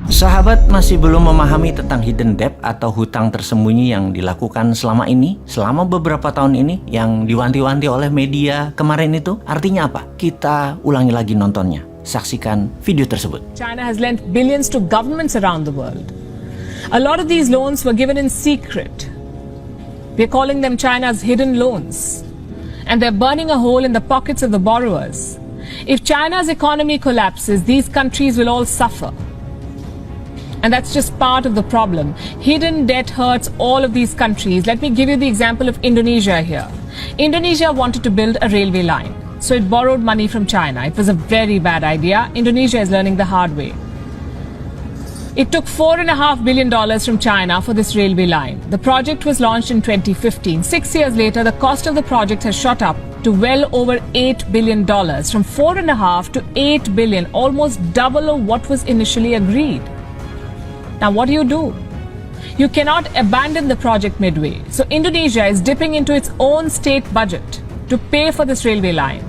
Sahabat masih belum memahami tentang hidden debt atau hutang tersembunyi yang dilakukan selama beberapa tahun ini yang diwanti-wanti oleh media kemarin itu? Artinya apa? Kita ulangi lagi nontonnya. Saksikan video tersebut. China has lent billions to governments around the world. A lot of these loans were given in secret. We're calling them China's hidden loans. And they're burning a hole in the pockets of the borrowers. If China's economy collapses, these countries will all suffer. And that's just part of the problem. Hidden debt hurts all of these countries. Let me give you the example of Indonesia here. Indonesia wanted to build a railway line, so it borrowed money from China. It was a very bad idea. Indonesia is learning the hard way. It took $4.5 billion from China for this railway line. The project was launched in 2015. 6 years later, the cost of the project has shot up to well over $8 billion, from $4.5 to $8 billion, almost double of what was initially agreed. Now, what do? You cannot abandon the project midway. So Indonesia is dipping into its own state budget to pay for this railway line.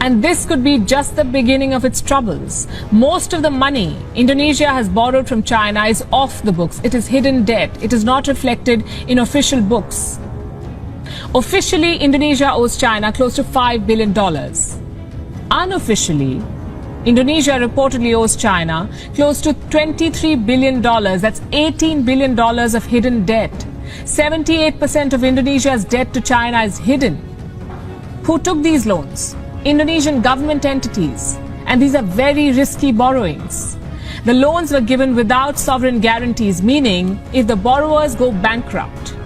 And this could be just the beginning of its troubles. Most of the money Indonesia has borrowed from China is off the books. It is hidden debt. It is not reflected in official books. Officially, Indonesia owes China close to $5 billion. Unofficially, Indonesia reportedly owes China close to $23 billion. That's $18 billion of hidden debt. 78% of Indonesia's debt to China is hidden. Who took these loans? Indonesian government entities. And these are very risky borrowings. The loans were given without sovereign guarantees, meaning if the borrowers go bankrupt,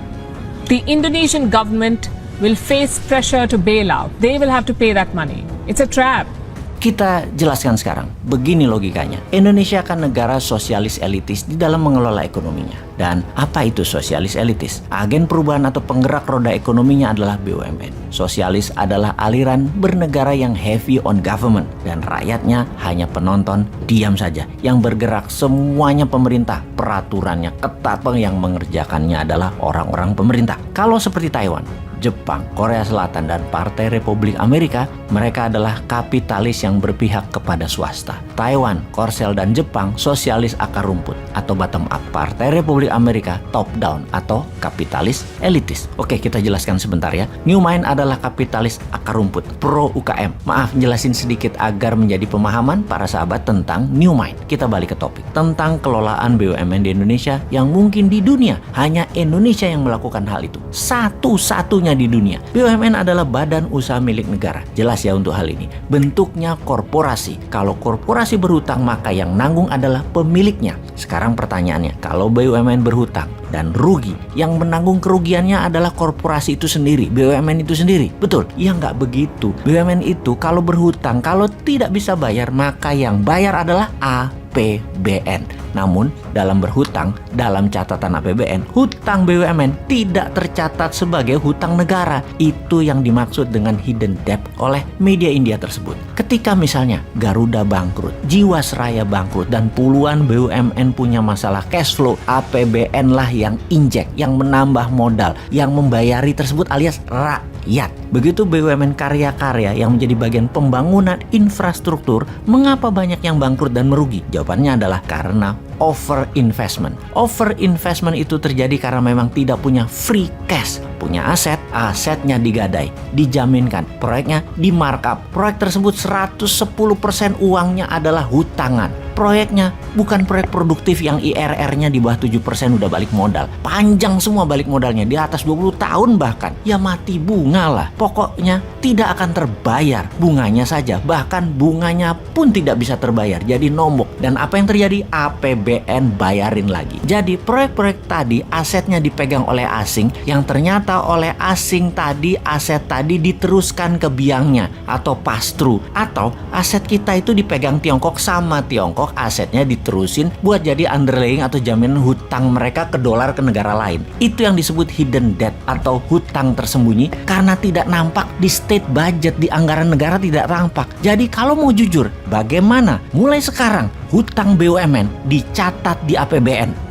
the Indonesian government will face pressure to bail out. They will have to pay that money. It's a trap. Kita jelaskan sekarang, begini logikanya. Indonesia kan negara sosialis elitis di dalam mengelola ekonominya. Dan apa itu sosialis elitis? Agen perubahan atau penggerak roda ekonominya adalah BUMN. Sosialis adalah aliran bernegara yang heavy on government. Dan rakyatnya hanya penonton, diam saja. Yang bergerak semuanya pemerintah. Peraturannya ketat, yang mengerjakannya adalah orang-orang pemerintah. Kalau seperti Taiwan, Jepang, Korea Selatan, dan Partai Republik Amerika, mereka adalah kapitalis yang berpihak kepada swasta. Taiwan, Korsel, dan Jepang sosialis akar rumput atau bottom up. Partai Republik Amerika top down atau kapitalis elitis. Oke, kita jelaskan sebentar ya. New Mind adalah kapitalis akar rumput, pro UKM. Maaf, jelasin sedikit agar menjadi pemahaman para sahabat tentang New Mind. Kita balik ke topik tentang kelolaan BUMN di Indonesia yang mungkin di dunia hanya Indonesia yang melakukan hal itu. Satu-satunya di dunia. BUMN adalah badan usaha milik negara. Jelas ya untuk hal ini. Bentuknya korporasi. Kalau korporasi berhutang, maka yang nanggung adalah pemiliknya. Sekarang pertanyaannya, kalau BUMN berhutang dan rugi, yang menanggung kerugiannya adalah korporasi itu sendiri, BUMN itu sendiri. Betul? Ya nggak begitu. BUMN itu kalau berhutang, kalau tidak bisa bayar, maka yang bayar adalah APBN. Namun dalam berhutang, dalam catatan APBN, hutang BUMN tidak tercatat sebagai hutang negara. Itu yang dimaksud dengan hidden debt oleh media India tersebut. Ketika misalnya Garuda bangkrut, Jiwasraya bangkrut, dan puluhan BUMN punya masalah cash flow, APBN lah yang injek, yang menambah modal, yang membayari tersebut alias rakyat. Begitu BUMN karya-karya yang menjadi bagian pembangunan infrastruktur, mengapa banyak yang bangkrut dan merugi? Jawabannya adalah karena over investment. Over investment itu terjadi karena memang tidak punya free cash. Punya aset, asetnya digadai, dijaminkan, proyeknya di markup. Proyek tersebut 110% uangnya adalah hutangan. Proyeknya bukan proyek produktif yang IRR-nya di bawah 7% udah balik modal. Panjang semua balik modalnya, di atas 20 tahun bahkan. Ya mati bunga lah. Pokoknya tidak akan terbayar bunganya saja. Bahkan bunganya pun tidak bisa terbayar. Jadi nombok. Dan apa yang terjadi? APBN bayarin lagi. Jadi proyek-proyek tadi asetnya dipegang oleh asing, yang ternyata oleh asing tadi aset tadi diteruskan ke biangnya atau pass-through. Atau aset kita itu dipegang Tiongkok sama Tiongkok, asetnya diterusin buat jadi underlying atau jaminan hutang mereka ke dolar ke negara lain. Itu yang disebut hidden debt atau hutang tersembunyi karena tidak nampak di state budget, di anggaran negara tidak nampak. Jadi kalau mau jujur, bagaimana mulai sekarang hutang BUMN dicatat di APBN?